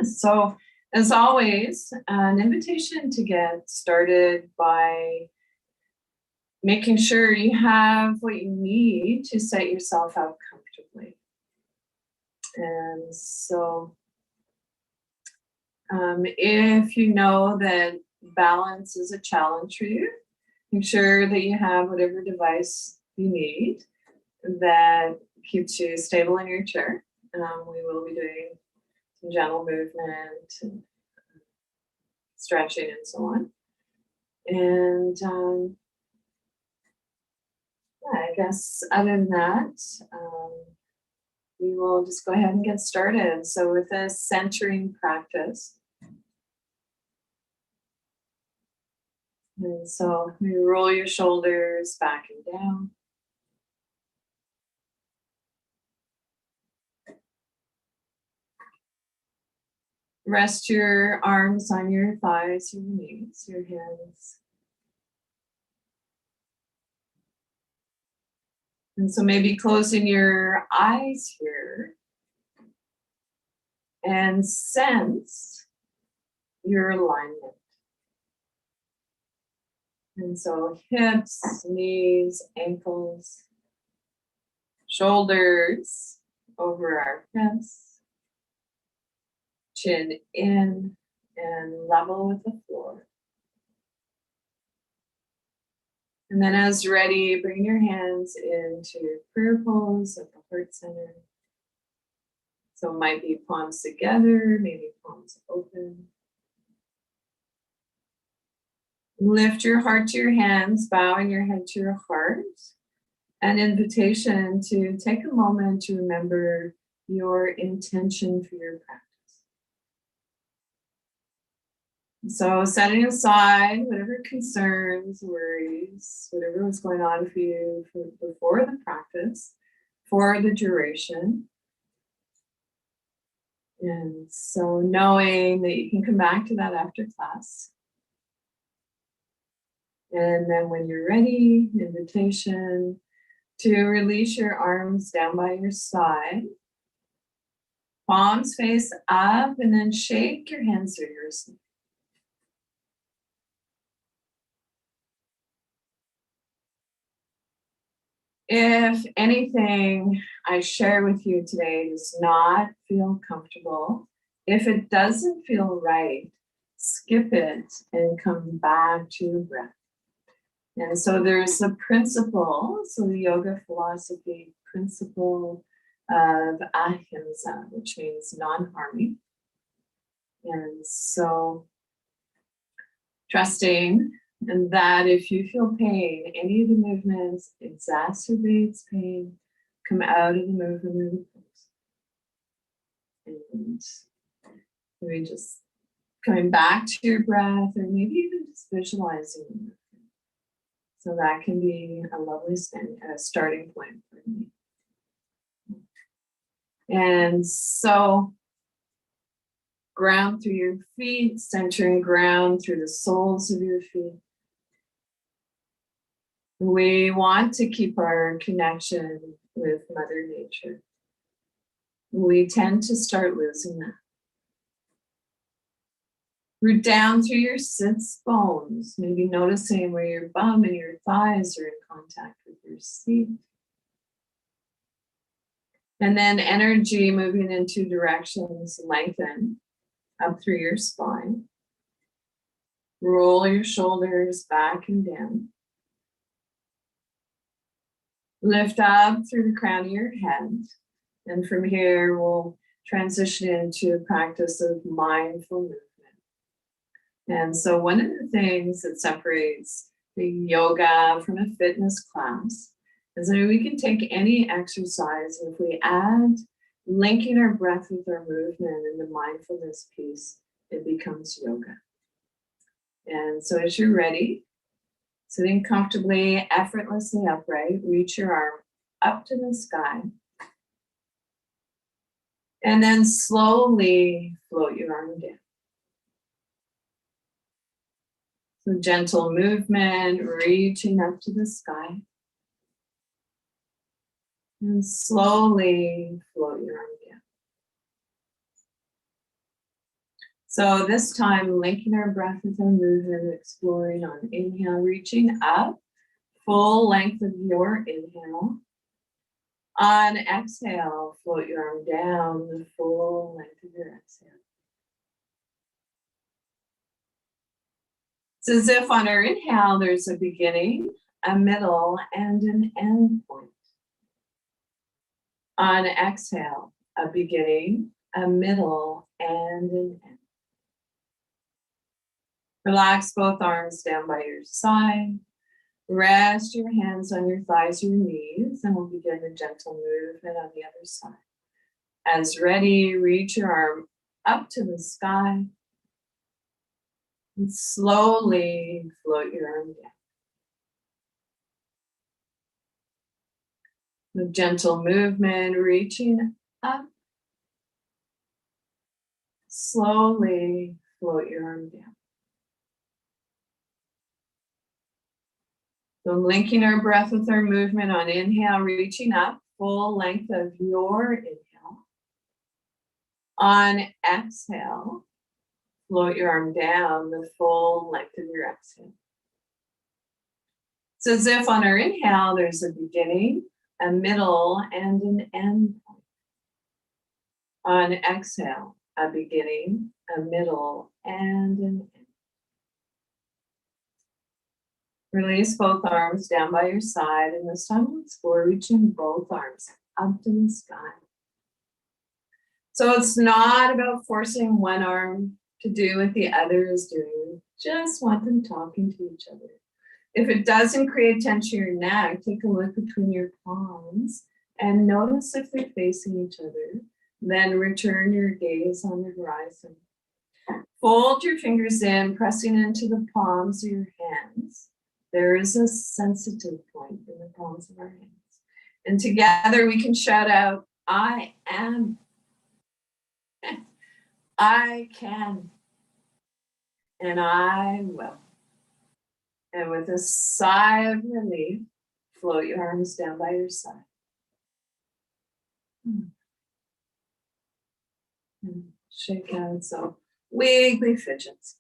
So, as always, an invitation to get started by making sure you have what you need to set yourself up comfortably. And so, if you know that balance is a challenge for you, make sure that you have whatever device you need that keeps you stable in your chair. We will be doing some gentle movement and stretching and so on. And I guess other than that, we will just go ahead and get started. So with a centering practice. And so you roll your shoulders back and down. Rest your arms on your thighs, your knees, your hands. And so maybe closing your eyes here and sense your alignment. And so hips, knees, ankles, shoulders over our hips, chin in and level with the floor. And then as ready, bring your hands into your prayer pose at the heart center. So it might be palms together, maybe palms open. Lift your heart to your hands, bowing your head to your heart. An invitation to take a moment to remember your intention for your practice. So setting aside whatever concerns, worries, whatever was going on for you before the practice, for the duration. And so knowing that you can come back to that after class. And then when you're ready, invitation to release your arms down by your side. Palms face up and then shake your hands vigorously. If anything I share with you today does not feel comfortable, if it doesn't feel right, skip it and come back to your breath. And so there's a principle, so the yoga philosophy principle of ahimsa, which means non-harming. And so trusting and that if you feel pain, any of the movements exacerbates pain, come out of the movement or the pose. And maybe just coming back to your breath, or maybe even just visualizing the movement. So that can be a lovely starting point for me. And so ground through your feet, centering ground through the soles of your feet. We want to keep our connection with Mother Nature. We tend to start losing that. Root down through your sits bones, maybe noticing where your bum and your thighs are in contact with your seat. And then energy moving in two directions, lengthen up through your spine. Roll your shoulders back and down. Lift up through the crown of your head. And from here, we'll transition into a practice of mindful movement. And so one of the things that separates the yoga from a fitness class is that we can take any exercise, and if we add linking our breath with our movement and the mindfulness piece, it becomes yoga. And so as you're ready, sitting comfortably, effortlessly upright, reach your arm up to the sky. And then slowly float your arm down. So gentle movement, reaching up to the sky. And slowly float your arm down. So this time, linking our breath with our movement, exploring on inhale, reaching up, full length of your inhale. On exhale, float your arm down the full length of your exhale. It's as if on our inhale, there's a beginning, a middle, and an end point. On exhale, a beginning, a middle, and an end. Relax both arms down by your side. Rest your hands on your thighs or your knees, and we'll begin a gentle movement on the other side. As ready, reach your arm up to the sky and slowly float your arm down. With gentle movement, reaching up, slowly float your arm down. So linking our breath with our movement on inhale, reaching up, full length of your inhale. On exhale, float your arm down the full length of your exhale. It's as if on our inhale, there's a beginning, a middle, and an end point. On exhale, a beginning, a middle, and an end. Release both arms down by your side, and this time we'll explore reaching both arms up to the sky. So it's not about forcing one arm to do what the other is doing. Just want them talking to each other. If it doesn't create tension in your neck, take a look between your palms and notice if they're facing each other. Then return your gaze on the horizon. Fold your fingers in, pressing into the palms of your hands. There is a sensitive point in the palms of our hands. And together we can shout out, I am. I can. And I will. And with a sigh of relief, float your arms down by your side. And shake out. So wiggly fidgets.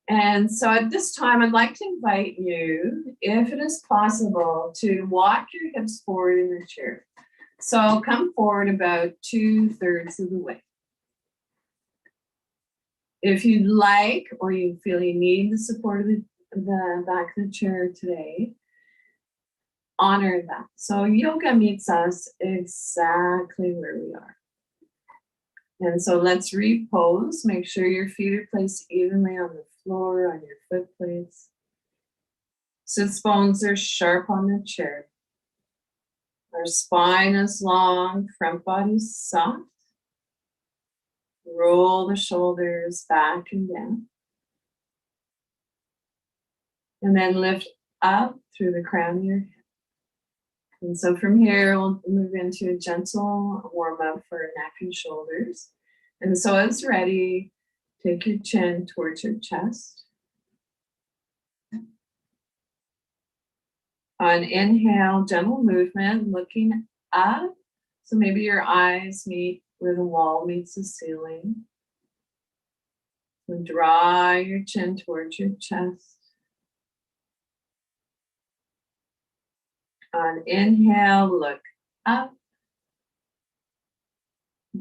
And so at this time, I'd like to invite you, if it is possible, to walk your hips forward in your chair. So come forward about 2/3 of the way. If you'd like, or you feel you need the support of the back of the chair today, honor that. So yoga meets us exactly where we are. And so let's repose. Make sure your feet are placed evenly on the floor, on your foot plates. Sits bones are sharp on the chair. Our spine is long, front body soft. Roll the shoulders back and down. And then lift up through the crown of your head. And so from here, we'll move into a gentle warm up for neck and shoulders. And so as ready, take your chin towards your chest. On inhale, gentle movement, looking up. So maybe your eyes meet where the wall meets the ceiling. So draw your chin towards your chest. On inhale, look up.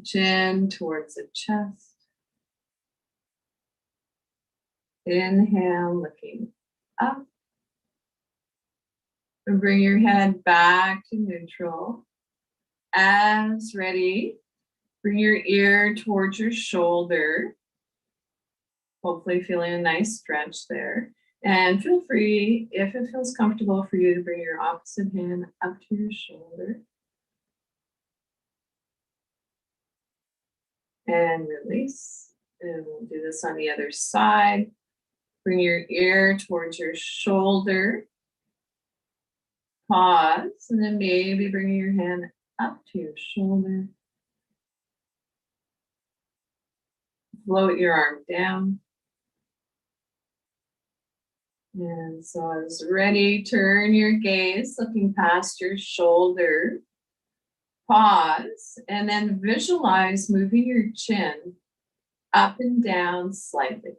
Chin towards the chest. Inhale, looking up. And bring your head back to neutral. As ready, bring your ear towards your shoulder. Hopefully feeling a nice stretch there. And feel free, if it feels comfortable for you, to bring your opposite hand up to your shoulder. And release. And we'll do this on the other side. Bring your ear towards your shoulder. Pause, and then maybe bring your hand up to your shoulder. Float your arm down. And so as ready, turn your gaze, looking past your shoulder. Pause and then visualize moving your chin up and down slightly.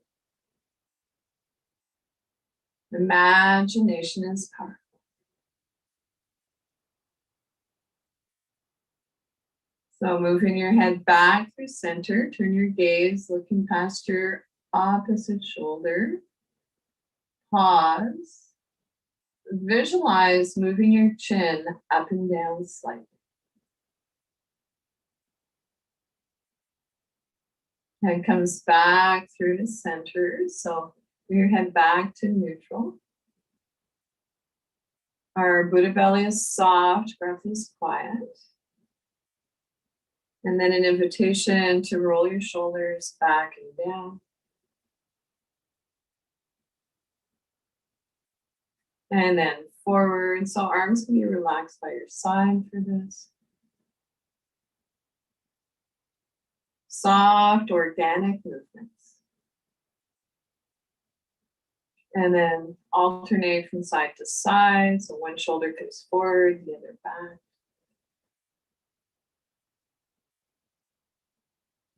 Imagination is powerful. So moving your head back through center, turn your gaze looking past your opposite shoulder. Pause. Visualize moving your chin up and down slightly. Head comes back through to center, so bring your head back to neutral. Our Buddha belly is soft, breath is quiet. And then an invitation to roll your shoulders back and down. And then forward, so arms can be relaxed by your side for this. Soft, organic movements. And then alternate from side to side. So one shoulder comes forward, the other back.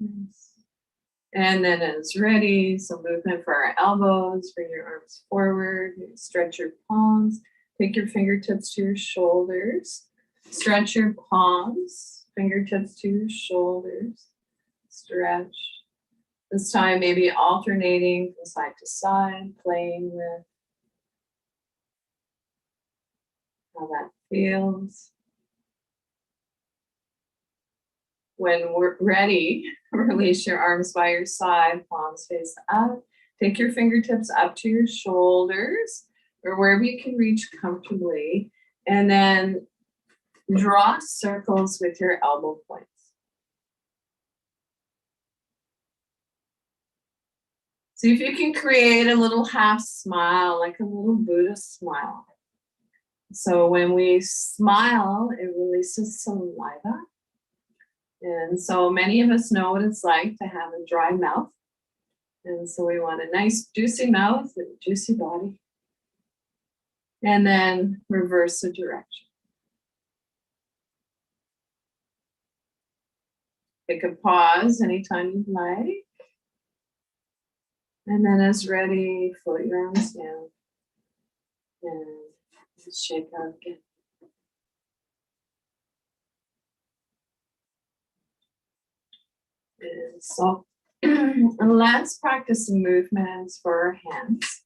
Nice. And then as ready, so movement for our elbows, bring your arms forward, stretch your palms, take your fingertips to your shoulders, stretch your palms, fingertips to your shoulders. Stretch. This time maybe alternating from side to side, playing with how that feels. When we're ready, release your arms by your side, palms face up. Take your fingertips up to your shoulders or wherever you can reach comfortably. And then draw circles with your elbow points. See if you can create a little half smile, like a little Buddha smile. So when we smile, it releases saliva. And so many of us know what it's like to have a dry mouth. And so we want a nice juicy mouth and juicy body. And then reverse the direction. Take a pause anytime you'd like. And then as ready, float your arms down. And just shake out again. And so let's practice some movements for our hands.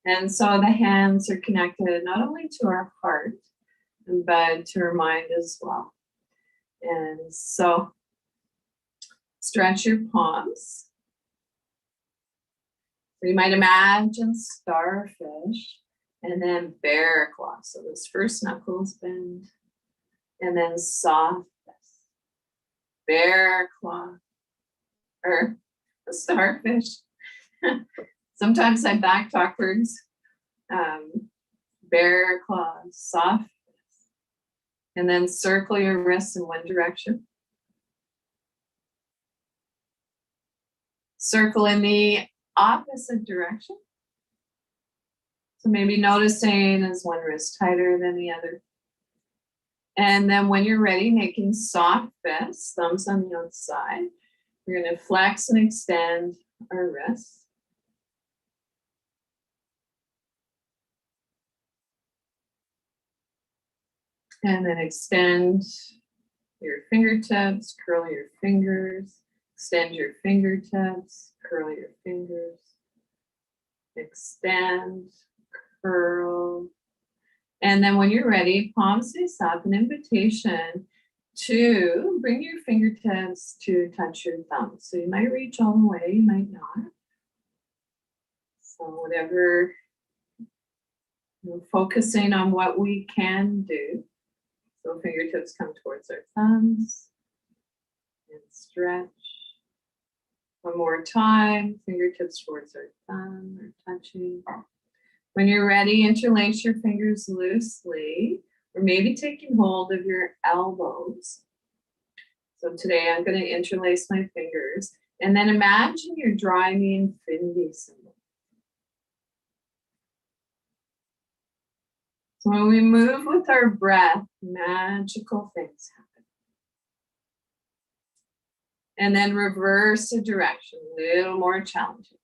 And so the hands are connected not only to our heart, but to our mind as well. And so stretch your palms. So you might imagine starfish and then bear claw. So those first knuckles bend and then soft bear claw or a starfish. Sometimes I back backwards. Bear claws, soft. And then circle your wrists in one direction. Circle in the opposite direction. So maybe noticing is one wrist tighter than the other. And then when you're ready, making soft fists, thumbs on the outside. We're going to flex and extend our wrists. And then extend your fingertips, curl your fingers, extend your fingertips, curl your fingers, extend, curl. And then when you're ready, palms face up, an invitation to bring your fingertips to touch your thumbs. So you might reach all the way, you might not. So whatever, focusing on what we can do. So fingertips come towards our thumbs and stretch. One more time, fingertips towards our thumb or touching. When you're ready, interlace your fingers loosely, or maybe taking hold of your elbows. So today I'm going to interlace my fingers, and then imagine you're drawing the infinity symbol. So when we move with our breath, magical things happen. And then reverse the direction, a little more challenging.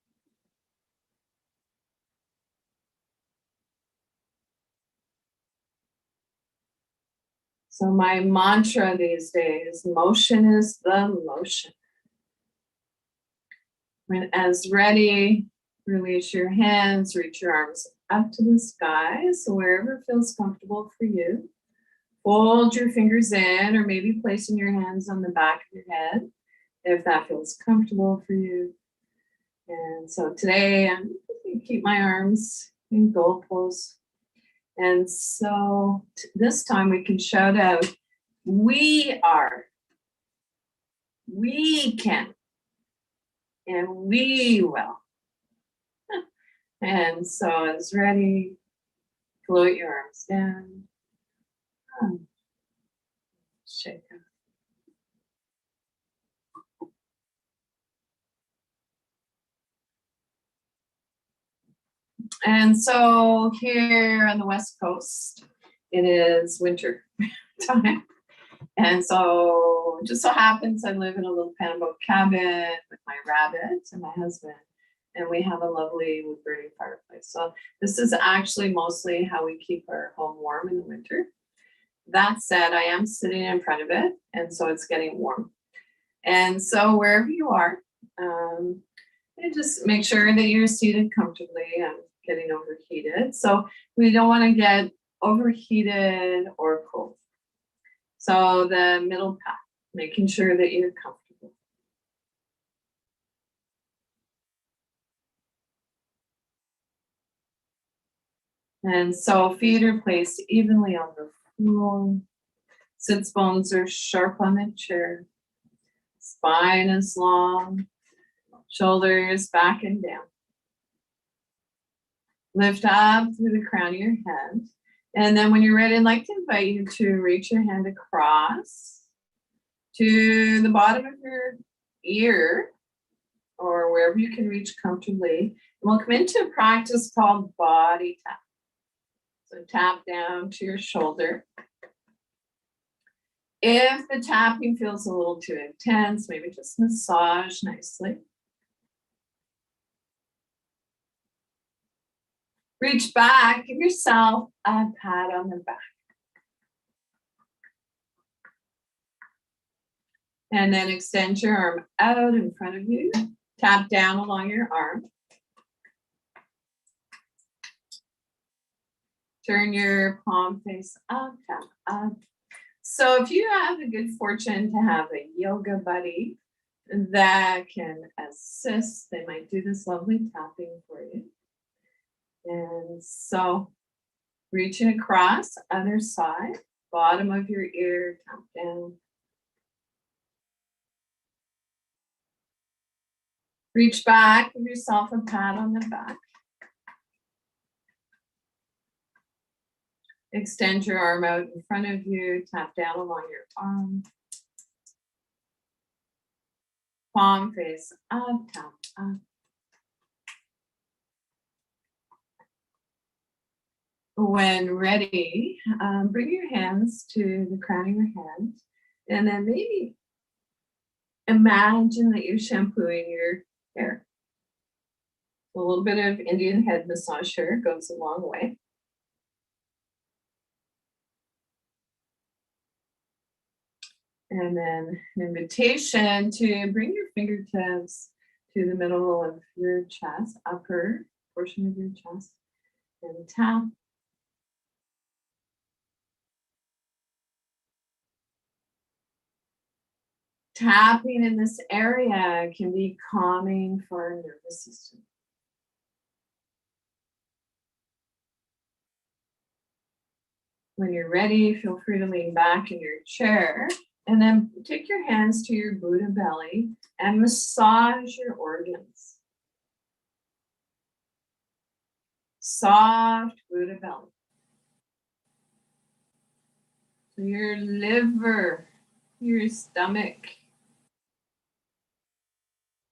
So my mantra these days, motion is the motion. When as ready, release your hands, reach your arms up to the sky. So wherever feels comfortable for you, fold your fingers in, or maybe placing your hands on the back of your head, if that feels comfortable for you. And so today I'm going to keep my arms in goal pose. And so this time we can shout out, we are, we can, and we will. And so as ready, float your arms down. Shake up. And so here on the West Coast, it is winter time. And so just so happens I live in a little panboat cabin with my rabbit and my husband, and we have a lovely wood burning fireplace. So this is actually mostly how we keep our home warm in the winter. That said, I am sitting in front of it, and so it's getting warm. And so wherever you are, just make sure that you're seated comfortably and getting overheated. So we don't want to get overheated or cold. So the middle path, making sure that you're comfortable. And so feet are placed evenly on the floor. Sits bones are sharp on the chair. Spine is long. Shoulders back and down. Lift up through the crown of your head. And then when you're ready, I'd like to invite you to reach your hand across to the bottom of your ear, or wherever you can reach comfortably. And we'll come into a practice called body tap. So tap down to your shoulder. If the tapping feels a little too intense, maybe just massage nicely. Reach back, give yourself a pat on the back. And then extend your arm out in front of you. Tap down along your arm. Turn your palm face up, tap up. So if you have the good fortune to have a yoga buddy that can assist, they might do this lovely tapping for you. And so reaching across, other side, bottom of your ear, tap down. Reach back, give yourself a pat on the back. Extend your arm out in front of you, tap down along your arm. Palm face up, tap up. When ready, bring your hands to the crown of your head, and then maybe imagine that you're shampooing your hair. A little bit of Indian head massage here goes a long way. And then an invitation to bring your fingertips to the middle of your chest, upper portion of your chest, and tap. Tapping in this area can be calming for our nervous system. When you're ready, feel free to lean back in your chair, and then take your hands to your Buddha belly and massage your organs. Soft Buddha belly. So your liver, your stomach.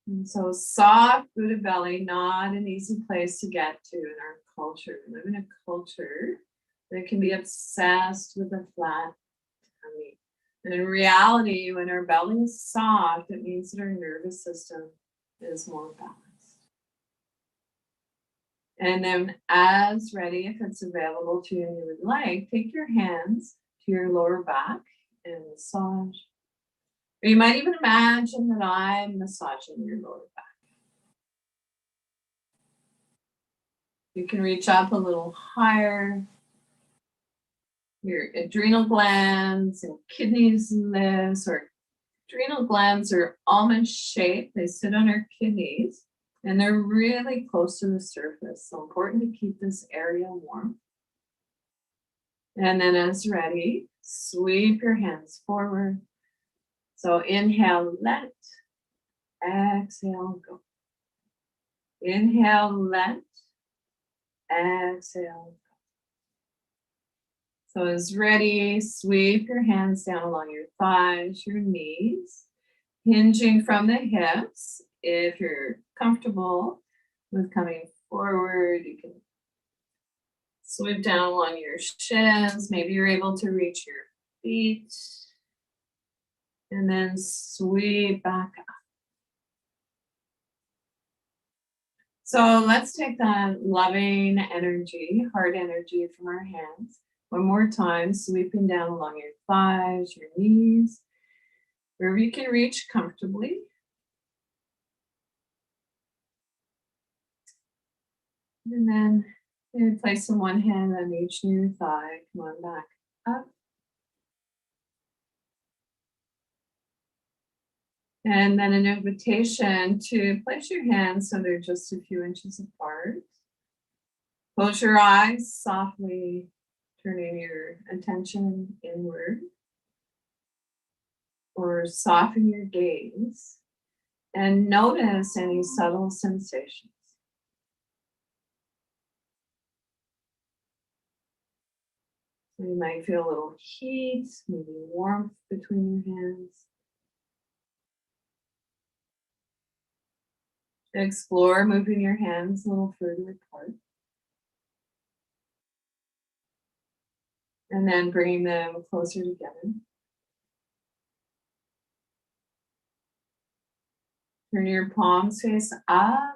And so soft Buddha belly, not an easy place to get to in our culture. We live in a culture that can be obsessed with a flat tummy. And in reality, when our belly is soft, it means that our nervous system is more balanced. And then as ready, if it's available to you and you would like, take your hands to your lower back and massage. Or you might even imagine that I'm massaging your lower back. You can reach up a little higher. Your adrenal glands and kidneys lives, or adrenal glands are almond shaped. They sit on our kidneys and they're really close to the surface. So important to keep this area warm. And then as ready, sweep your hands forward. So inhale, let. Exhale, go. Inhale, let. Exhale. So as ready, sweep your hands down along your thighs, your knees, hinging from the hips. If you're comfortable with coming forward, you can sweep down along your shins. Maybe you're able to reach your feet. And then sweep back up. So let's take that loving energy, heart energy from our hands. One more time, sweeping down along your thighs, your knees, wherever you can reach comfortably. And then maybe place one hand on each near thigh. Come on back up. And then an invitation to place your hands so they're just a few inches apart. Close your eyes softly, turning your attention inward. Or soften your gaze and notice any subtle sensations. So you might feel a little heat, maybe warmth between your hands. Explore moving your hands a little further apart. And then bringing them closer together. Turn your palms face up.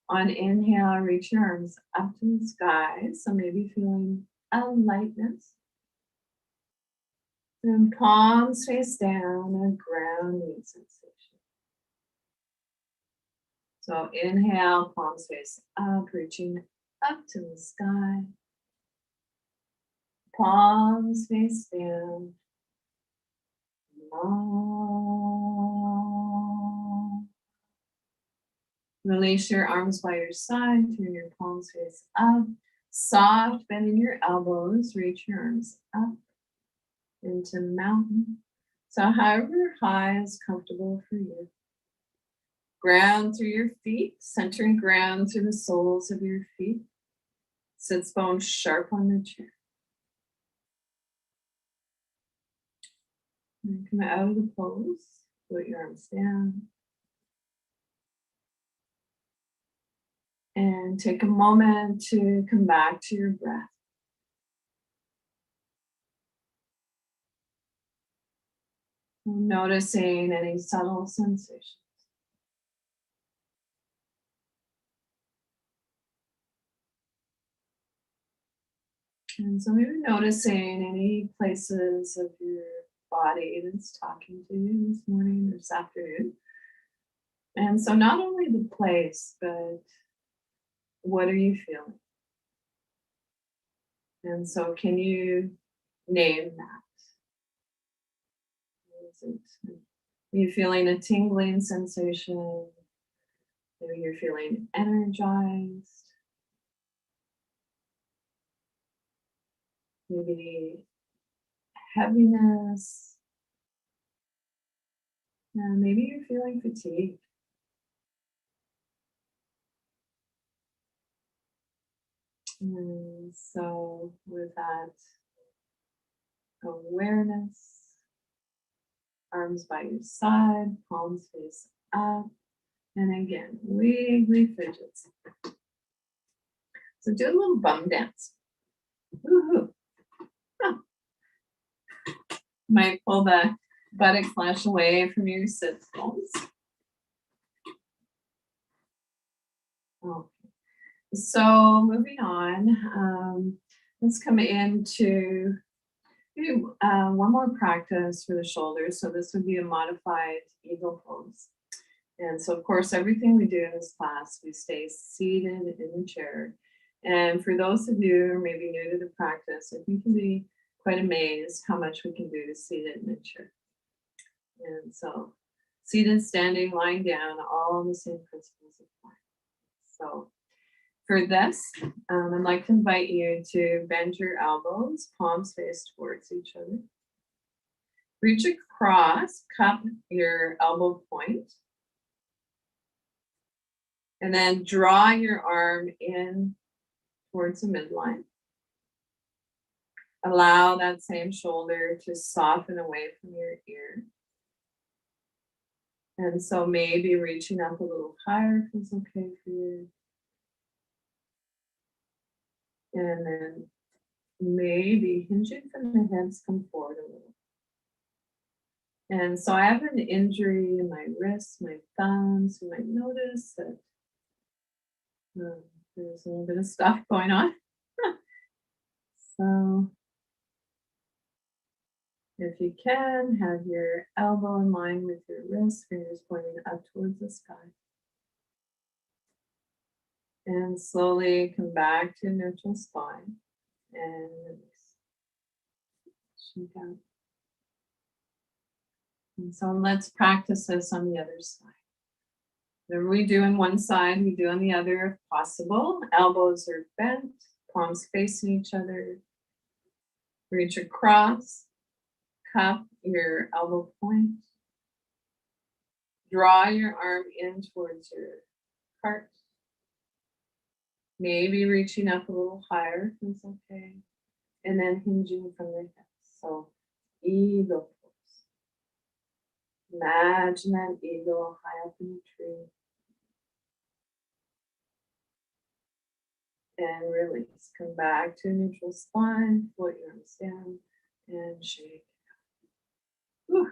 On inhale, reach your arms up to the sky. So maybe feeling a lightness. Then palms face down, a grounding sensation. So inhale, palms face up, reaching up to the sky. Palms face down. Release your arms by your side, turn your palms face up. Soft, bending your elbows, reach your arms up into mountain. So however high is comfortable for you. Ground through your feet, centering ground through the soles of your feet. Sits bones sharp on the chair. And come out of the pose, put your arms down. And take a moment to come back to your breath. Noticing any subtle sensations. And so maybe noticing any places of your body that's talking to you this morning or this afternoon. And so not only the place, but what are you feeling? And so can you name that? Are you feeling a tingling sensation? Maybe you're feeling energized. Maybe heaviness. Maybe you're feeling fatigue. And so with that awareness, arms by your side, palms face up, and again, wiggly fidgets. So do a little bum dance. Woohoo! Oh. Might pull the buttock flesh away from your sit bones. Okay. So moving on, let's come into one more practice for the shoulders. So this would be a modified eagle pose. And so of course, everything we do in this class, we stay seated in the chair. And for those of you who are maybe new to the practice, I think you can be quite amazed how much we can do seated in the chair. And so seated, standing, lying down, all the same principles apply. So for this, I'd like to invite you to bend your elbows, palms face towards each other. Reach across, cup your elbow point. And then draw your arm in towards the midline. Allow that same shoulder to soften away from your ear. And so maybe reaching up a little higher if it's okay for you. And then maybe hinging from the hips, come forward a little. And so I have an injury in my wrists, my thumbs. You might notice that there's a little bit of stuff going on. So if you can, have your elbow in line with your wrist, fingers pointing up towards the sky. And slowly come back to neutral spine and release. Shake out. And so let's practice this on the other side. Whatever we do on one side, we do on the other if possible. Elbows are bent, palms facing each other. Reach across, cup your elbow point. Draw your arm in towards your heart. Maybe reaching up a little higher if it's okay. And then hinging from the hips. So eagle pose. Imagine that eagle high up in the tree. And release. Come back to neutral spine. Float your arms down and shake. Whew.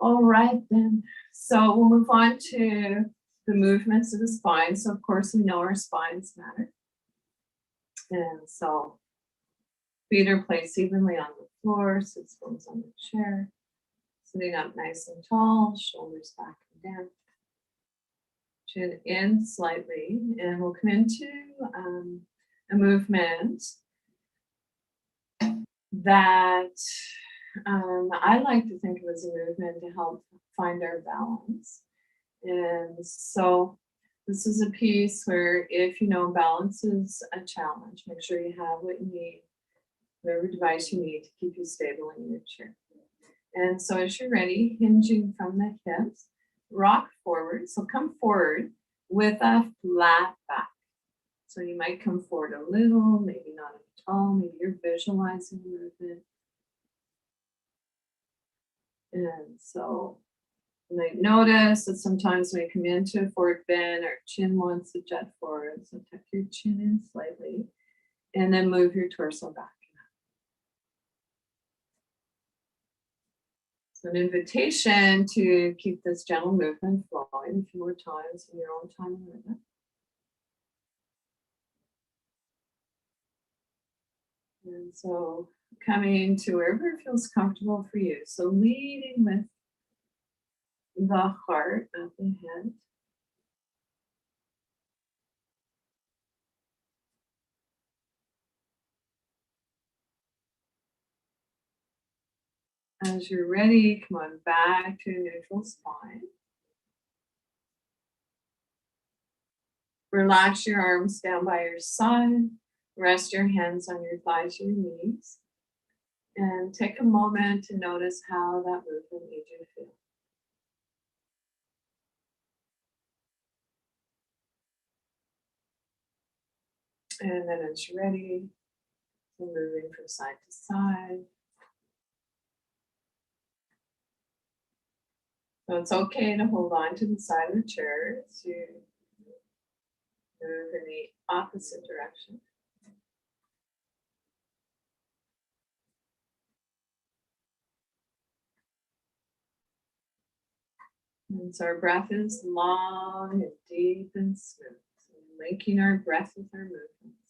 All right then. So we'll move on to the movements of the spine. So of course we know our spines matter. And so feet are placed evenly on the floor, sits bones on the chair. Sitting up nice and tall, shoulders back and down. Chin in slightly, and we'll come into a movement that I like to think of as a movement to help find our balance. And so this is a piece where if you know balance is a challenge, make sure you have what you need, whatever device you need to keep you stable in your chair. And so as you're ready, hinging from the hips, rock forward. So come forward with a flat back. So you might come forward a little, maybe not at all, maybe you're visualizing the movement. And so you might notice that sometimes when you come into a forward bend, our chin wants to jet forward. So tuck your chin in slightly and then move your torso back. So an invitation to keep this gentle movement flowing a few more times in your own time and rhythm. And so coming to wherever feels comfortable for you. So leading with the heart, not the head. As you're ready, come on back to a neutral spine. Relax your arms down by your side. Rest your hands on your thighs, your knees. And take a moment to notice how that movement made you feel. And then as you're ready, moving from side to side. So it's okay to hold on to the side of the chair to move in the opposite direction. And so our breath is long and deep and smooth. So linking our breath with our movements.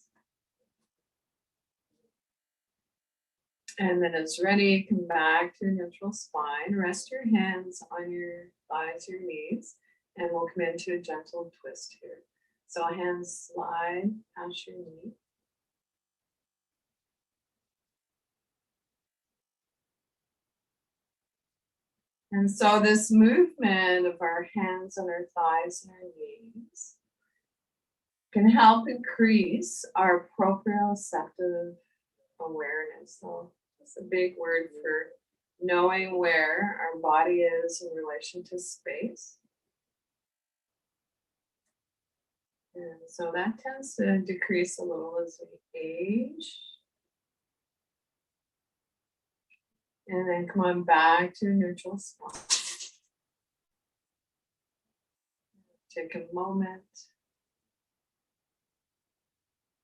And then it's ready, come back to a neutral spine. Rest your hands on your thighs, your knees, and we'll come into a gentle twist here. So hands slide past your knee. And so this movement of our hands on our thighs and our knees can help increase our proprioceptive awareness. So it's a big word for knowing where our body is in relation to space. And so that tends to decrease a little as we age. And then come on back to a neutral spine. Take a moment.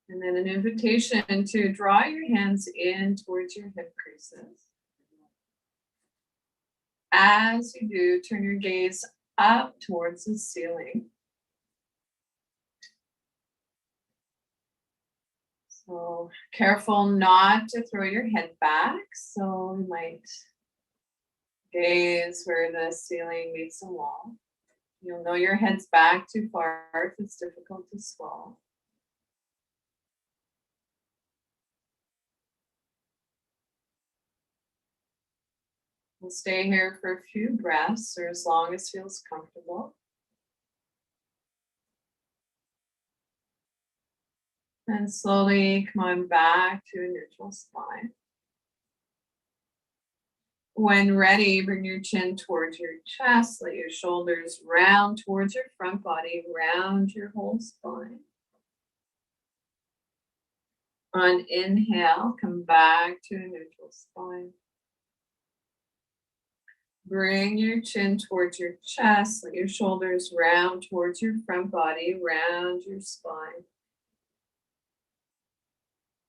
And then an invitation to draw your hands in towards your hip creases. As you do, turn your gaze up towards the ceiling. So careful not to throw your head back. So you might gaze where the ceiling meets the wall. You'll know your head's back too far if it's difficult to swallow. We'll stay here for a few breaths or as long as feels comfortable. And slowly come on back to a neutral spine. When ready, bring your chin towards your chest, let your shoulders round towards your front body, round your whole spine. On inhale, come back to a neutral spine. Bring your chin towards your chest, let your shoulders round towards your front body, round your spine.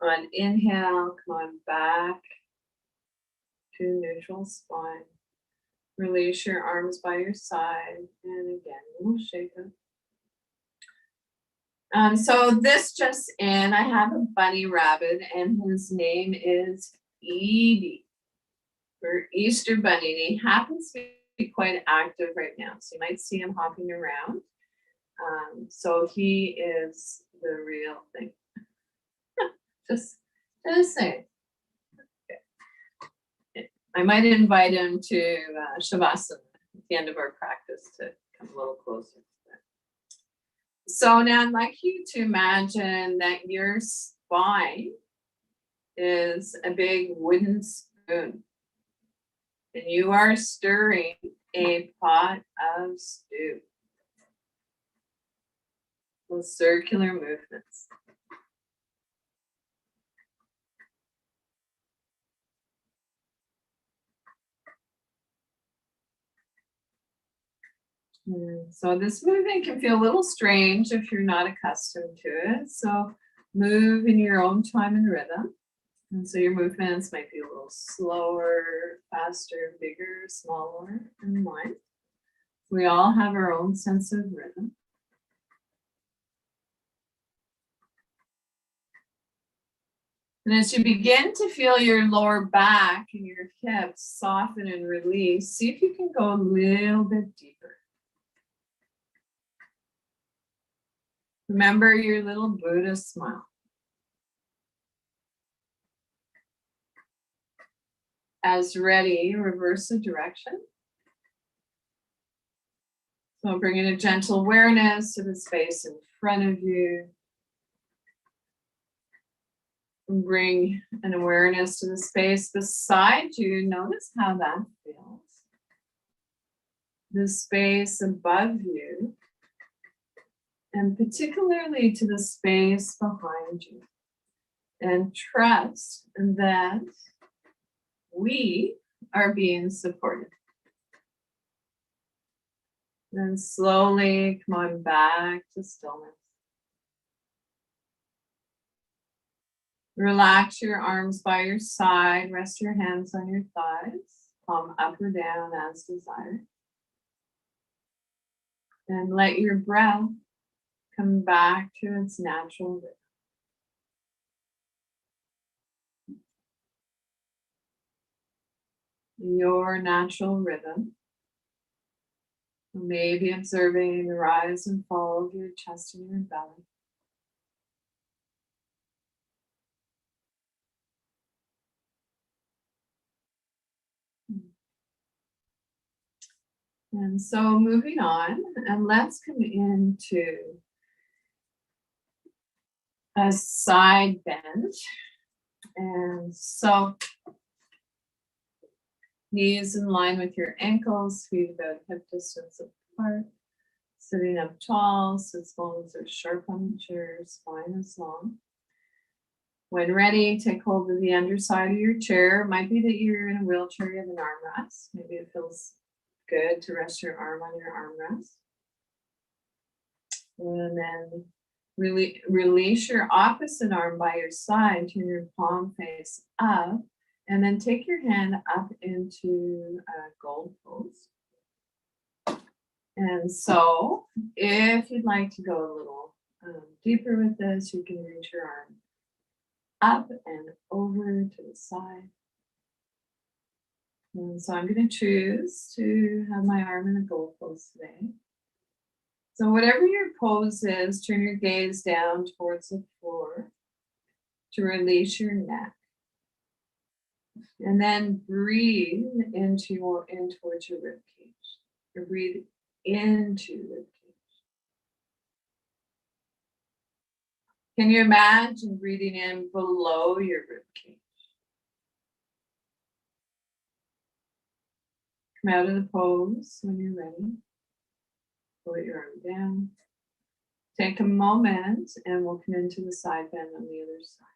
On inhale, come on back to neutral spine. Release your arms by your side, and again, we'll shake them. So this just in, I have a bunny rabbit, and his name is Edie, or Easter Bunny. And he happens to be quite active right now, so you might see him hopping around. So he is the real thing. Just saying. Okay. I might invite him to Shavasana at the end of our practice to come a little closer. So now I'd like you to imagine that your spine is a big wooden spoon, and you are stirring a pot of stew. Those circular movements. So this movement can feel a little strange if you're not accustomed to it. So move in your own time and rhythm. And so your movements might be a little slower, faster, bigger, smaller than mine. We all have our own sense of rhythm. And as you begin to feel your lower back and your hips soften and release, see if you can go a little bit deeper. Remember your little Buddha smile. As ready, reverse the direction. So bring in a gentle awareness to the space in front of you. And bring an awareness to the space beside you. Notice how that feels. The space above you. And particularly to the space behind you. And trust that we are being supported. Then slowly come on back to stillness. Relax your arms by your side. Rest your hands on your thighs. Palm up or down as desired. And let your breath come back to its natural rhythm. Your natural rhythm. Maybe observing the rise and fall of your chest and your belly. And so moving on, and let's come into a side bend. And so knees in line with your ankles, feet about hip distance apart, sitting up tall, sits bones are sharp on the chair, spine is long. When ready, take hold of the underside of your chair. It might be that you're in a wheelchair, you have an armrest. Maybe it feels good to rest your arm on your armrest. And then release your opposite arm by your side, turn your palm face up, and then take your hand up into a gold pose. And so if you'd like to go a little deeper with this, you can reach your arm up and over to the side. And so I'm going to choose to have my arm in a gold pose today. So whatever your pose is, turn your gaze down towards the floor to release your neck. And then breathe in towards your rib cage. Or breathe into rib cage. Can you imagine breathing in below your rib cage? Come out of the pose when you're ready. Put your arm down. Take a moment and we'll come into the side bend on the other side.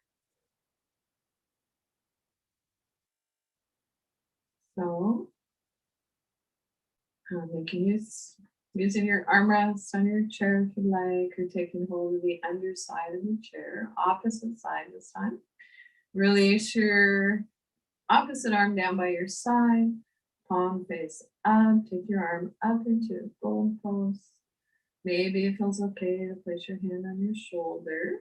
So, using your armrest on your chair if you like, or taking hold of the underside of the chair, opposite side this time. Release your opposite arm down by your side, palm face up, take your arm up into a gold pose. Maybe it feels okay to place your hand on your shoulder.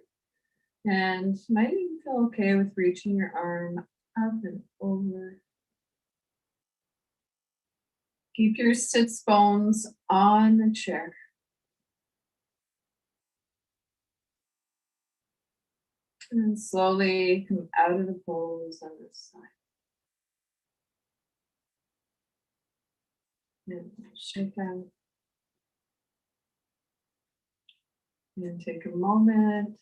And might even feel okay with reaching your arm up and over. Keep your sits bones on the chair. And slowly come out of the pose on this side. And shake out. And take a moment.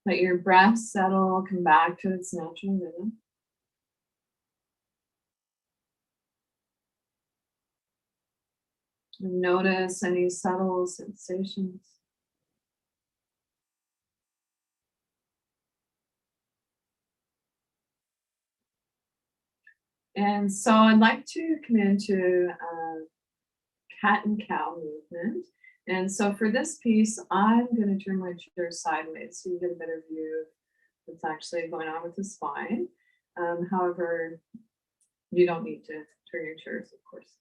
Let your breath settle, come back to its natural rhythm. And notice any subtle sensations. And so I'd like to come into cat and cow movement. And so for this piece, I'm going to turn my chair sideways so you get a better view of what's actually going on with the spine. However, you don't need to turn your chairs, of course.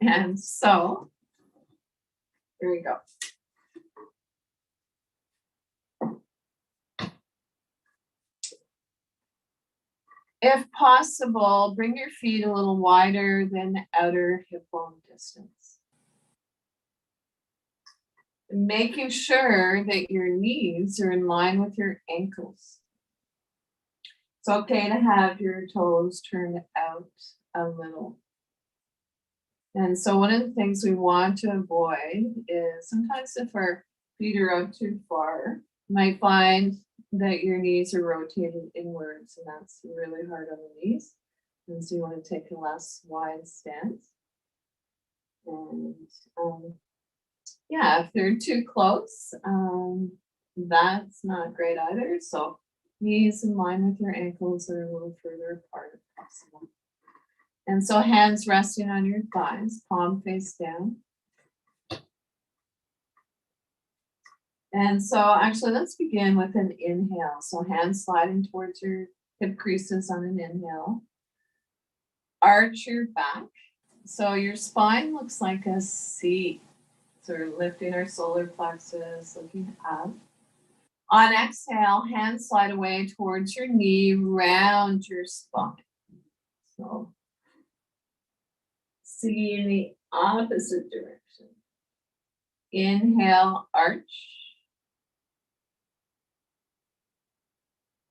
And so, here we go. If possible, bring your feet a little wider than the outer hip bone distance. Making sure that your knees are in line with your ankles. It's okay to have your toes turned out a little. And so one of the things we want to avoid is sometimes if our feet are out too far, you might find that your knees are rotated inwards, and that's really hard on the knees. And so you want to take a less wide stance. And yeah, if they're too close, that's not great either. So knees in line with your ankles are a little further apart if possible. And so hands resting on your thighs, palm face down. And so actually let's begin with an inhale. So hands sliding towards your hip creases on an inhale. Arch your back. So your spine looks like a C. So we're lifting our solar plexus, looking up. On exhale, hands slide away towards your knee, round your spine. So see in the opposite direction. Inhale, arch.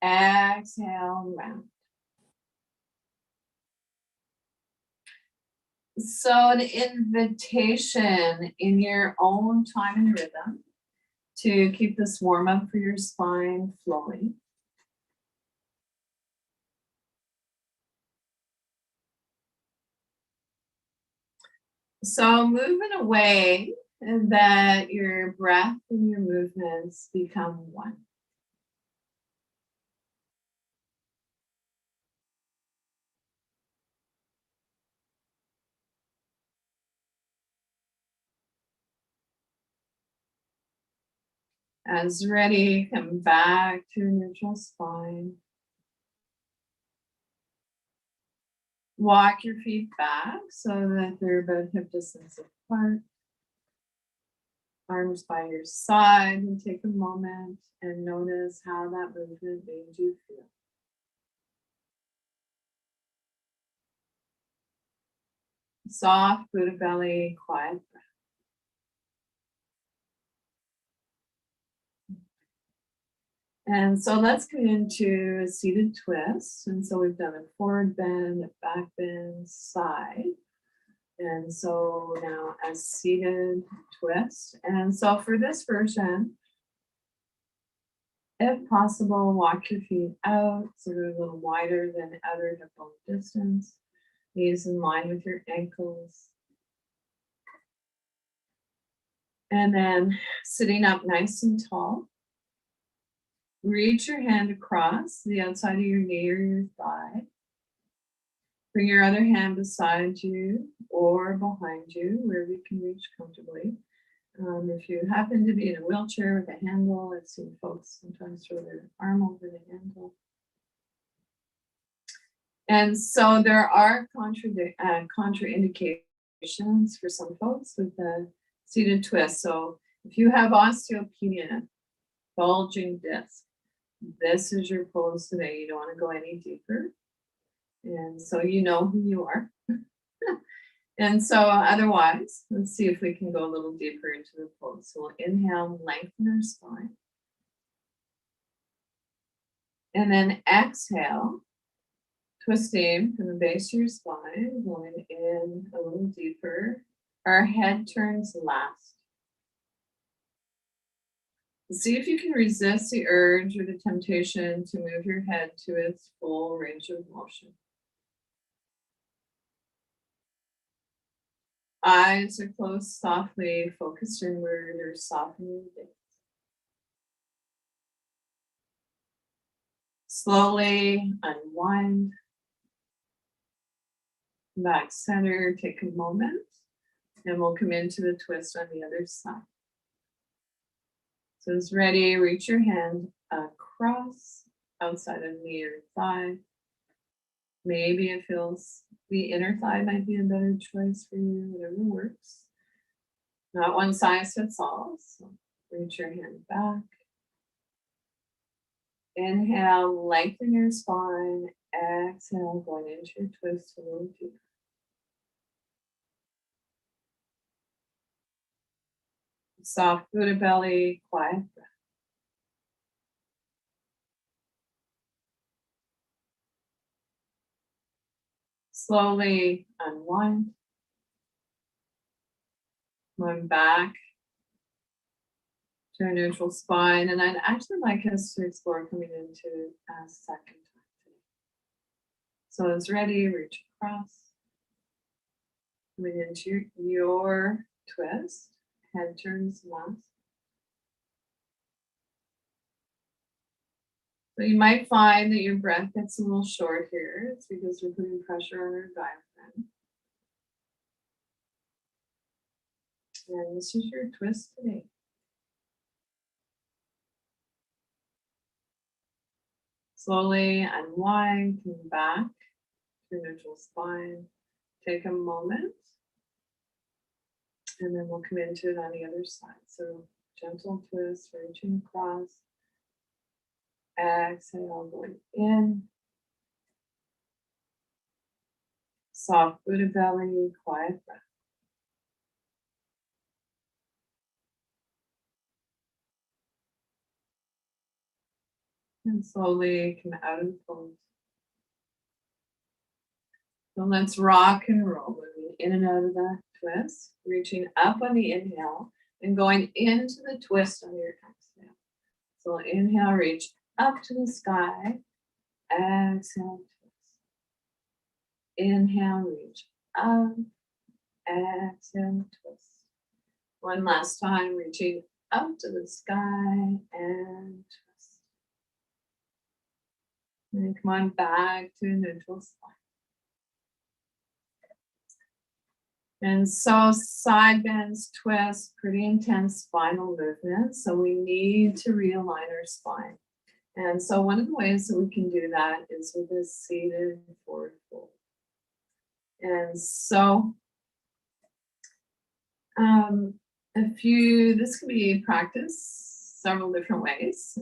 Exhale, round. So an invitation in your own time and rhythm to keep this warm up for your spine flowing. So moving away, and that your breath and your movements become one. As ready, come back to a neutral spine. Walk your feet back so that they're about hip distance apart. Arms by your side, and take a moment and notice how that movement made you feel. Soft Buddha belly, quiet breath. And so let's get into a seated twist. And so we've done a forward bend, a back bend, side. And so now a seated twist. And so for this version, if possible, walk your feet out so they're a little wider than outer hip bone distance. Knees in line with your ankles. And then sitting up nice and tall. Reach your hand across the outside of your knee or your thigh. Bring your other hand beside you or behind you, wherever you can reach comfortably. If you happen to be in a wheelchair with a handle, I've seen folks sometimes throw their arm over the handle. And so there are contraindications for some folks with a seated twist. So if you have osteopenia, bulging disc, this is your pose today. You don't want to go any deeper. And so you know who you are. And so otherwise, let's see if we can go a little deeper into the pose. So we'll inhale, lengthen our spine. And then exhale, twisting from the base of your spine, going in a little deeper. Our head turns last. See if you can resist the urge or the temptation to move your head to its full range of motion. Eyes are closed softly, focused inward or soften your gaze. Slowly unwind. Back center, take a moment, and we'll come into the twist on the other side. So it's ready, reach your hand across, outside of knee or thigh. Maybe it feels the inner thigh might be a better choice for you, whatever works. Not one size fits all, so reach your hand back. Inhale, lengthen your spine. Exhale, going into your twist a little deeper. Soft Buddha belly, quiet breath. Slowly unwind. Going back to a neutral spine. And I'd actually like us to explore coming into a second time today. So it's ready, reach across. Coming into your twist. Head turns left. So you might find that your breath gets a little short here. It's because we're putting pressure on our diaphragm. And this is your twist today. Slowly unwind, come back to neutral spine. take a moment. And then we'll come into it on the other side. So gentle twist, reaching across. Exhale, going in. Soft Buddha belly, quiet breath. And slowly come out of the pose. So let's rock and roll, moving in and out of that twist, reaching up on the inhale and going into the twist on your exhale. So inhale, reach up to the sky. Exhale, twist. Inhale, reach up. Exhale, twist. One last time, reaching up to the sky and twist. And then come on back to neutral spine. And so side bends, twists, pretty intense spinal movements. So we need to realign our spine. And so one of the ways that we can do that is with a seated forward fold. And so this can be practiced several different ways.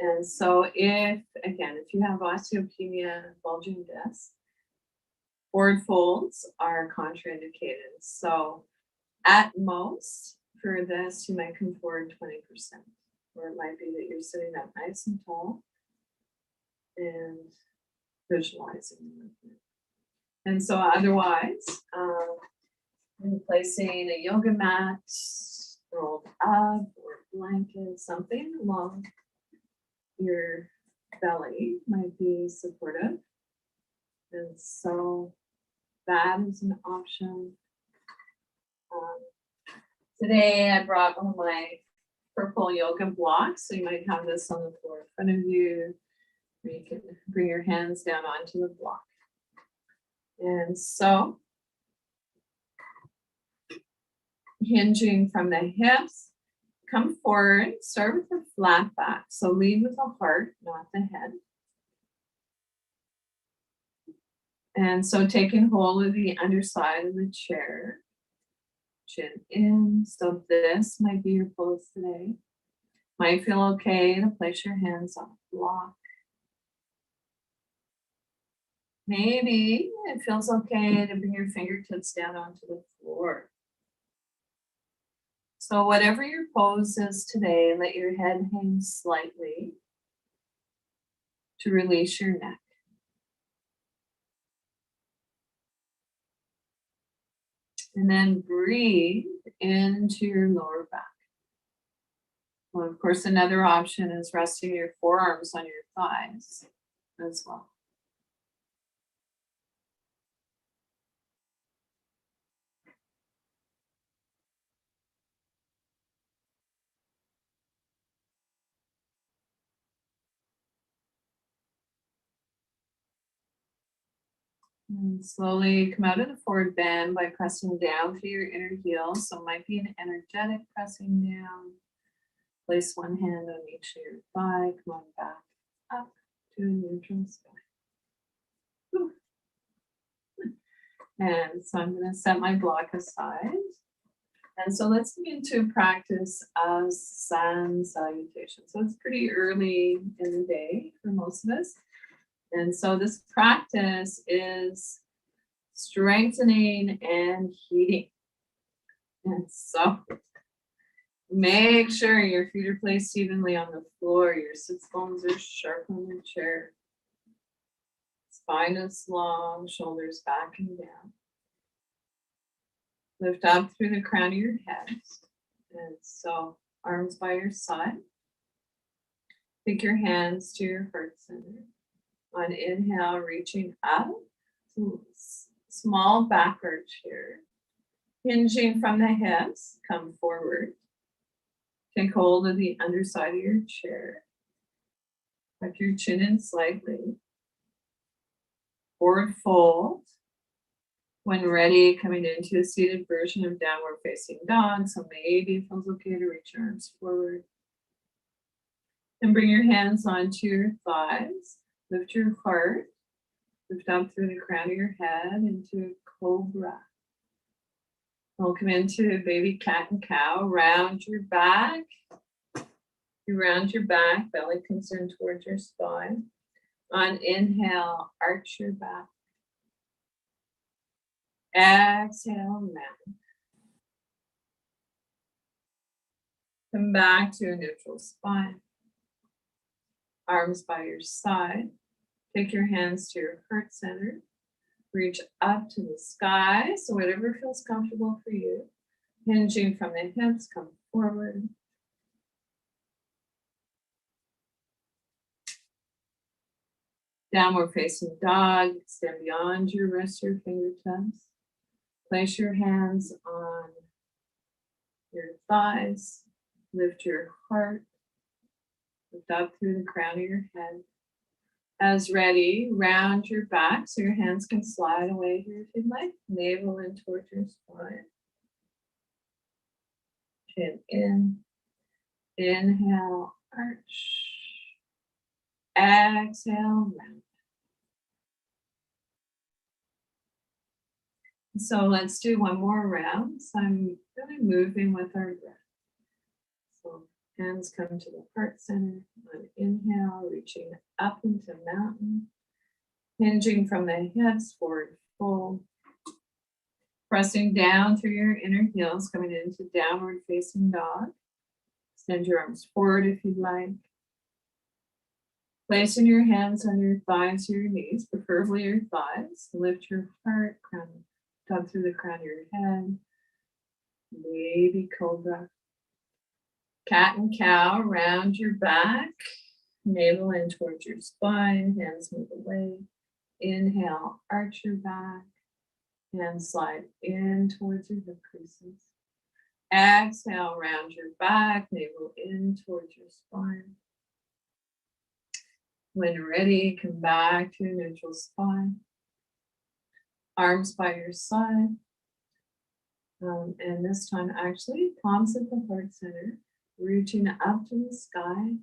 And so if you have osteopenia, bulging disc, forward folds are contraindicated. So at most for this, you might come forward 20%, or it might be that you're sitting up nice and tall and visualizing the movement. And so otherwise, placing a yoga mat rolled up or a blanket, something along your belly might be supportive. And so that is an option. Today I brought one of my purple yoga blocks. So you might have this on the floor in front of you. Or you can bring your hands down onto the block. And so hinging from the hips, come forward, start with the flat back. So lead with the heart, not the head. And so taking hold of the underside of the chair, chin in. So this might be your pose today. Might feel okay to place your hands on the block. Maybe it feels okay to bring your fingertips down onto the floor. So whatever your pose is today, let your head hang slightly to release your neck. And then breathe into your lower back. Well, of course, another option is resting your forearms on your thighs as well. And slowly come out of the forward bend by pressing down through your inner heel. So it might be an energetic pressing down. Place one hand on each of your thigh. Come on back up to a neutral spine. Whew. And so I'm going to set my block aside. And so let's begin to practice sun salutation. So it's pretty early in the day for most of us. And so this practice is strengthening and heating. And so make sure your feet are placed evenly on the floor. Your sits bones are sharp on your chair. Spine is long, shoulders back and down. Lift up through the crown of your head. And so arms by your side. Take your hands to your heart center. On inhale, reaching up. Small back arch here. Hinging from the hips, come forward. Take hold of the underside of your chair. Tuck your chin in slightly. Forward fold. When ready, coming into a seated version of downward facing dog. So maybe it feels okay to reach your arms forward. And bring your hands onto your thighs. Lift your heart. Lift up through the crown of your head into Cobra. We'll come into baby cat and cow. Round your back. You round your back, belly comes in towards your spine. On inhale, arch your back. Exhale, round. Come back to a neutral spine. Arms by your side. Take your hands to your heart center. Reach up to the sky. So whatever feels comfortable for you. Hinging from the hips, come forward. Downward facing dog. Extend beyond your wrists, your fingertips. Place your hands on your thighs. Lift your heart. Lift up through the crown of your head. As ready, round your back so your hands can slide away here if you'd like. Navel in towards your spine. Chin in. Inhale, arch. Exhale, round. So let's do one more round. So I'm really moving with our breath. So hands come to the heart center. On inhale, reaching up into mountain. Hinging from the hips, forward fold. Pressing down through your inner heels, coming into downward facing dog. Extend your arms forward if you'd like. Placing your hands on your thighs or your knees, preferably your thighs. Lift your heart, crown, up through the crown of your head. Baby cobra. Cat and cow, round your back. Navel in towards your spine. Hands move away. Inhale, arch your back. Hands slide in towards your hip creases. Exhale, round your back. Navel in towards your spine. When ready, come back to a neutral spine. Arms by your side. And this time, actually, palms at the heart center, reaching up to the sky.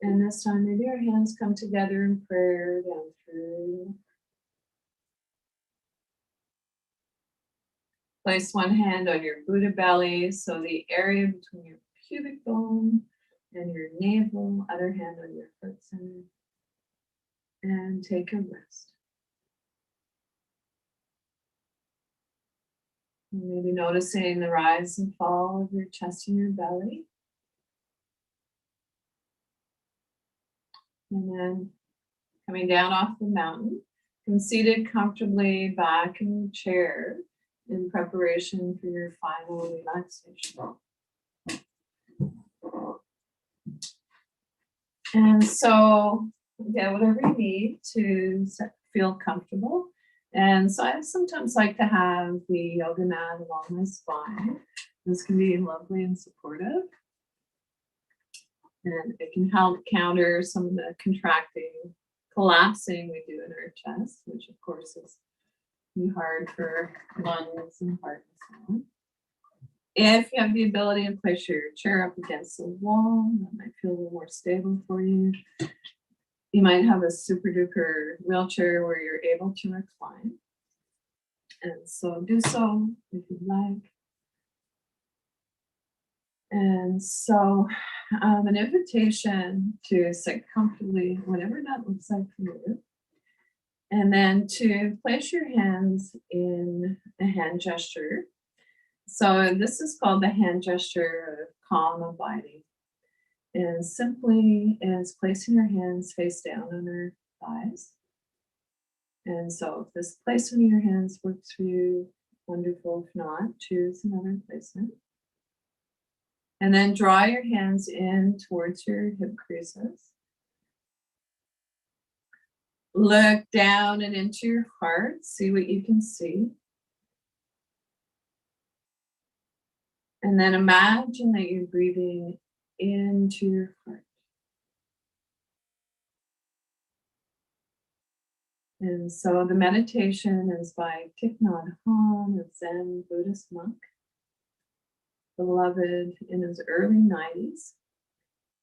And this time, maybe our hands come together in prayer down through. Place one hand on your Buddha belly, so the area between your pubic bone and your navel, other hand on your heart center. And take a rest. Maybe noticing the rise and fall of your chest and your belly. And then coming down off the mountain, come seated comfortably back in the chair in preparation for your final relaxation. And so, yeah, whatever you need to feel comfortable. And so I sometimes like to have the yoga mat along my spine. This can be lovely and supportive. And it can help counter some of the contracting, collapsing we do in our chest, which of course is hard for lungs and heart and so on. If you have the ability to place your chair up against the wall, that might feel a little more stable for you. You might have a super duper wheelchair where you're able to recline. And so do so if you'd like. And so an invitation to sit comfortably, whatever that looks like for you. And then to place your hands in a hand gesture. So this is called the hand gesture of calm abiding. And simply is placing your hands face down on your thighs. And so if this placement of your hands works for you, wonderful. If not, choose another placement. And then draw your hands in towards your hip creases. Look down and into your heart. See what you can see. And then imagine that you're breathing into your heart. And so the meditation is by Thich Nhat Hanh, a Zen Buddhist monk, beloved in his early 90s,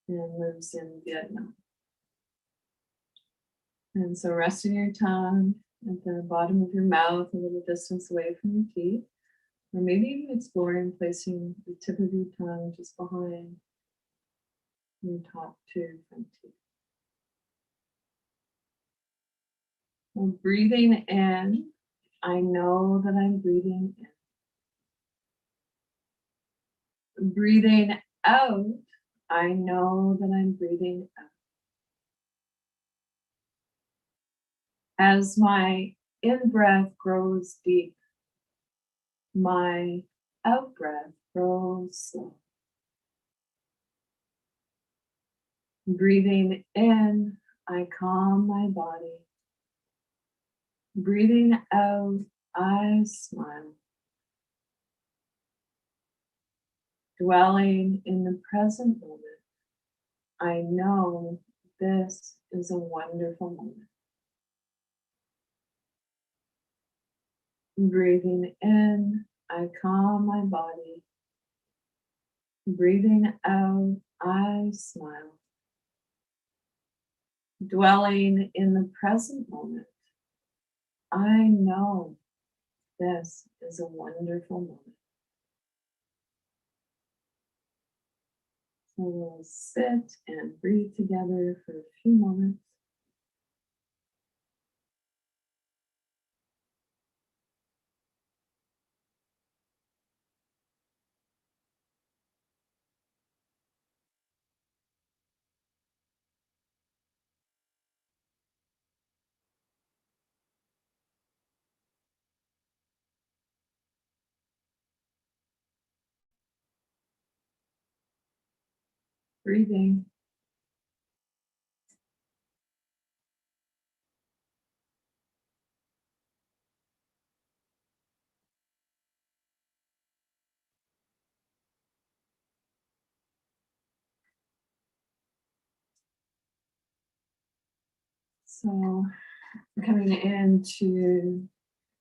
and lives in Vietnam. And so resting your tongue, at the bottom of your mouth, a little distance away from your teeth, or maybe even exploring placing the tip of your tongue just behind your top two front teeth. So breathing in, I know that I'm breathing in. Breathing out, I know that I'm breathing out. As my in-breath grows deep, my out-breath grows slow. Breathing in, I calm my body. Breathing out, I smile. Dwelling in the present moment, I know this is a wonderful moment. Breathing in, I calm my body. Breathing out, I smile. Dwelling in the present moment, I know this is a wonderful moment. So we'll sit and breathe together for a few moments. Breathing. So coming into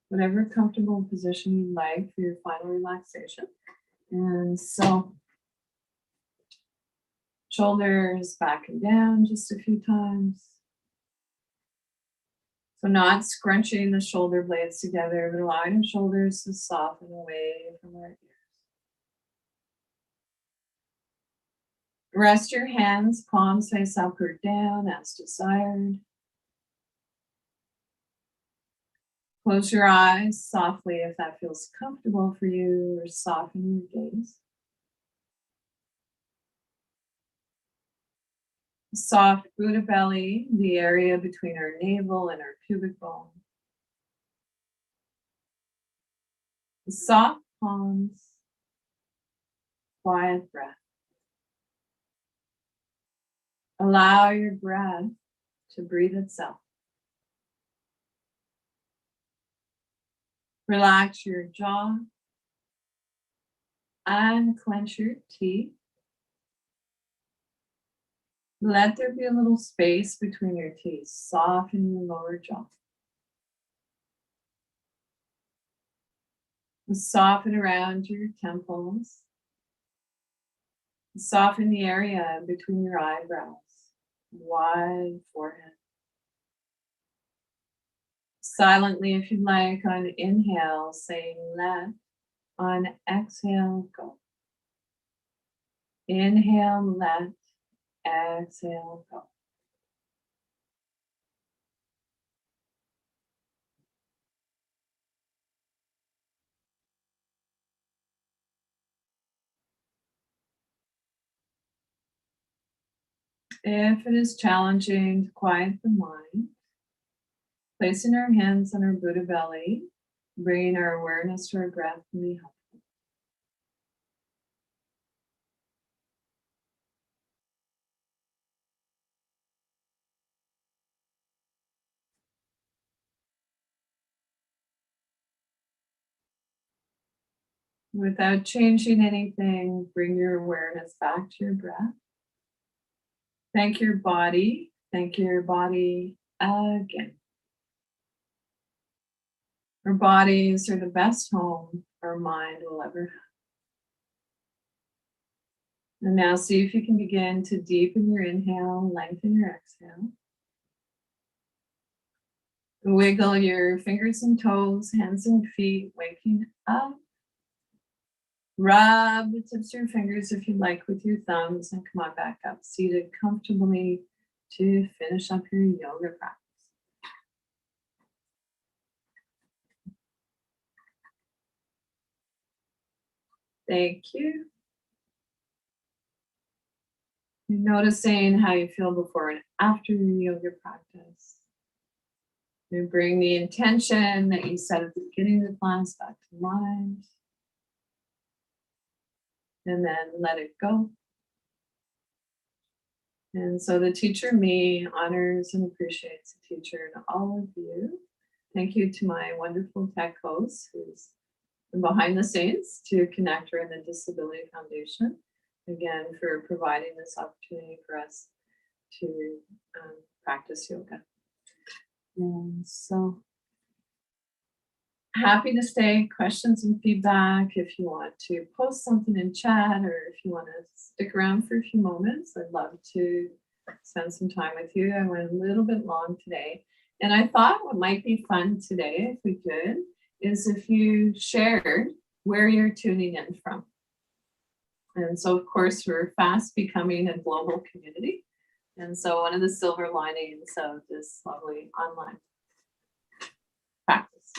whatever comfortable position you like for your final relaxation. And so shoulders back and down just a few times. So not scrunching the shoulder blades together, but allowing the shoulders to soften away from our ears. Rest your hands, palms face up or down as desired. Close your eyes softly if that feels comfortable for you, or soften your gaze. Soft Buddha belly, the area between our navel and our pubic bone. Soft palms, quiet breath. Allow your breath to breathe itself. Relax your jaw, unclench your teeth. Let there be a little space between your teeth. Soften your lower jaw. Soften around your temples. Soften the area between your eyebrows. Wide forehead. Silently, if you'd like, on inhale, saying let. On exhale, go. Inhale, let. Exhale, go. If it is challenging to quiet the mind, placing our hands on our Buddha belly, bringing our awareness to our breath can be helpful. Without changing anything, bring your awareness back to your breath. Thank your body. Thank your body again. Our bodies are the best home our mind will ever have. And now see if you can begin to deepen your inhale, lengthen your exhale. Wiggle your fingers and toes, hands and feet, waking up. Rub the tips of your fingers if you like with your thumbs, and come on back up, seated comfortably to finish up your yoga practice. Thank you. You're noticing how you feel before and after your yoga practice. You bring the intention that you set at the beginning of the class back to mind. And then let it go. And so the teacher me honors and appreciates the teacher and all of you. Thank you to my wonderful tech host who's behind the scenes to ConnecTogether and the Disability Foundation, again, for providing this opportunity for us to practice yoga. And so happy to stay, questions and feedback. If you want to post something in chat, or if you want to stick around for a few moments, I'd love to spend some time with you. I went a little bit long today, and I thought what might be fun today, if we could, is if you shared where you're tuning in from. And so, of course, we're fast becoming a global community. And so one of the silver linings of this lovely online practice.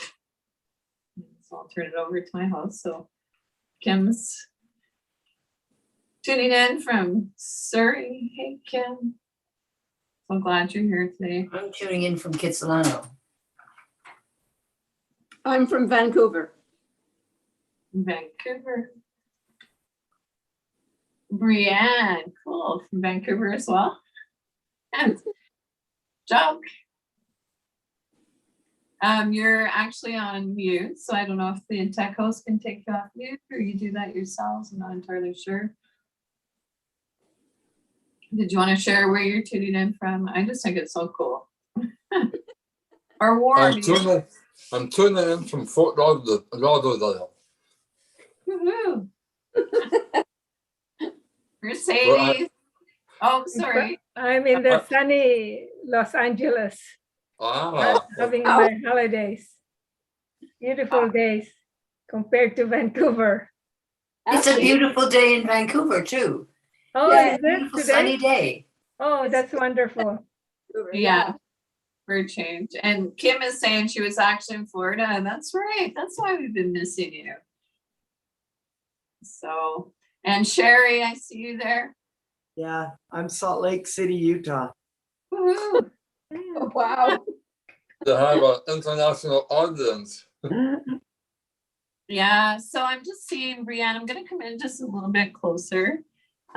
So I'll turn it over to my host. So Kim's tuning in from Surrey. Hey, Kim. So glad you're here today. I'm tuning in from Kitsilano. I'm from Vancouver. Vancouver. Brianne, cool, from Vancouver as well. And Joke. You're actually on mute, so I don't know if the tech host can take you off mute, or you do that yourselves. I'm not entirely sure. Did you want to share where you're tuning in from? I just think it's so cool. Or warm. I'm tuning in from Fort Lauderdale. Woohoo. Mercedes. Oh, sorry. I'm in the sunny Los Angeles, having my holidays. Beautiful days compared to Vancouver. It's a beautiful day in Vancouver too. Oh, Yeah, is it Beautiful today? sunny day. Oh, that's wonderful. Yeah, for a change. And Kim is saying she was actually in Florida, and that's right. That's why we've been missing you. So, and Sherry, I see you there. Yeah, I'm Salt Lake City, Utah. Woohoo. Oh, wow. To have an international audience. Yeah, so I'm just seeing Brianne. I'm going to come in just a little bit closer.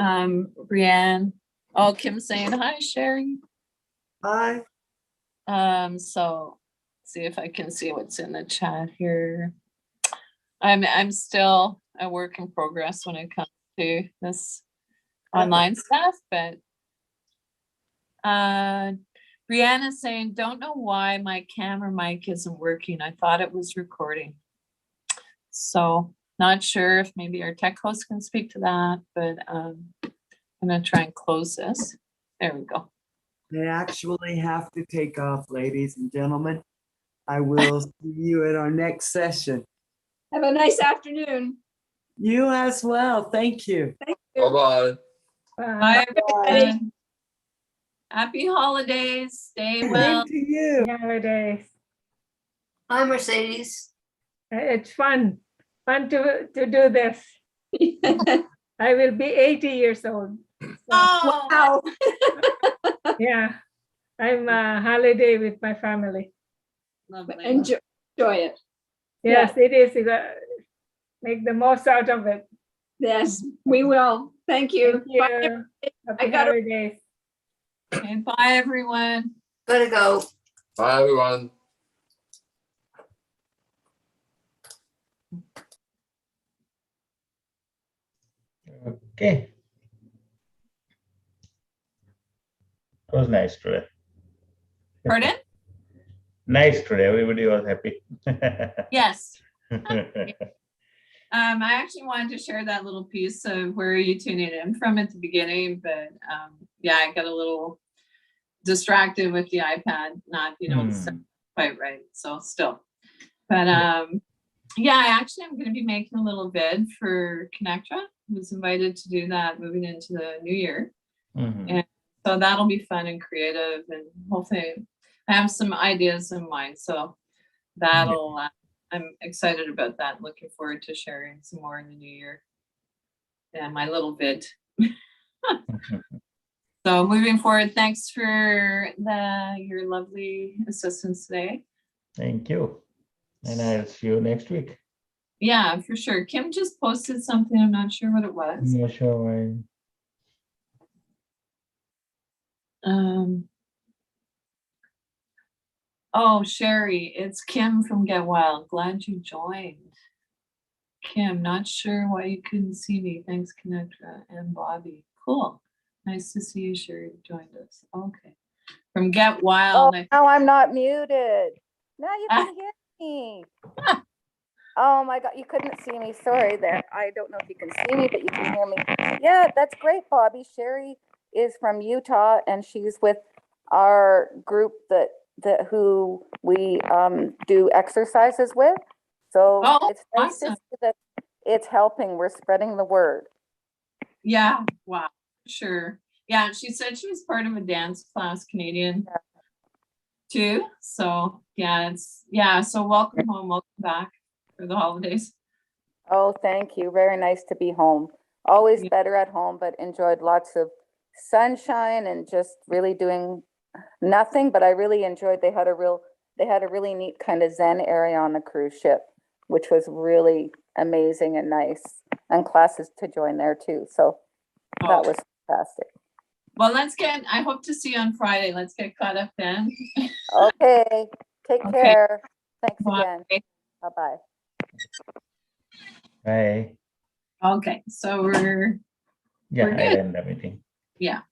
Brianne. Oh, Kim's saying hi, Sherry. Hi. So see if I can see what's in the chat here. I'm still a work in progress when it comes to this online stuff, but Brianna is saying, don't know why my camera mic isn't working. I thought it was recording. So not sure if maybe our tech host can speak to that, but I'm gonna try and close this. There we go. I actually have to take off, ladies and gentlemen. I will see you at our next session. Have a nice afternoon. You as well. Thank you. Thank you. Bye-bye. Bye, everyone. Happy holidays. Stay well. Same to you. Holidays. Hi, Mercedes. It's fun to do this. I will be 80 years old. So, Oh, Wow. yeah, I'm a holiday with my family. lovely. Enjoy it. Yes, it is. Make the most out of it. Yes, we will. Thank you. Thank you. Bye. Happy I gotta- holidays. Okay, bye, everyone. Gotta go. Bye, everyone. Okay. It was nice today. Pardon? Nice today. Everybody was happy. Yes. I actually wanted to share that little piece of where you tuning in from at the beginning, but yeah, I got a little distracted with the iPad not being able to quite right. So still, but yeah, I actually am going to be making a little vid for ConnecTogether. Was invited to do that moving into the new year. Mhm. And so that'll be fun and creative, and hopefully I have some ideas in mind. So that'll, I'm excited about that. Looking forward to sharing some more in the new year. And my little vid. So moving forward, thanks for your lovely assistance today. Thank you. And I'll see you next week. Yeah, for sure. Kim just posted something. I'm not sure what it was. No, sure. why. Oh, Sherry, it's Kim from Get Wild. Glad you joined. Kim, not sure why you couldn't see me. Thanks, ConnecTogether and Bobbie. Cool. Nice to see you, Sherry, joined us. Okay. From Get Oh, Wild. now I'm not muted. Now you can hear me. Oh my God, you couldn't see me. Sorry there. I don't know if you can see me, but you can hear me. Yeah, that's great, Bobbie. Sherry is from Utah and she's with our group that who we do exercises with. So Oh, it's nice to awesome. see that it's helping. We're spreading the word. Yeah, wow, sure. Yeah, she said she was part of a dance class, Canadian too. So so welcome home, welcome back for the holidays. Oh, thank you. Very nice to be home. Always Yeah. better at home, but enjoyed lots of sunshine and just really doing nothing. But I really enjoyed, they had a really neat kind of Zen area on the cruise ship, which was really amazing and nice, and classes to join there too. So that was fantastic. Well, I hope to see you on Friday. Let's get caught up then. Okay, take Okay. care. Thanks Bye. again. Bye-bye. Bye. Okay, so we're Yeah, We're I good. end the meeting. Yeah.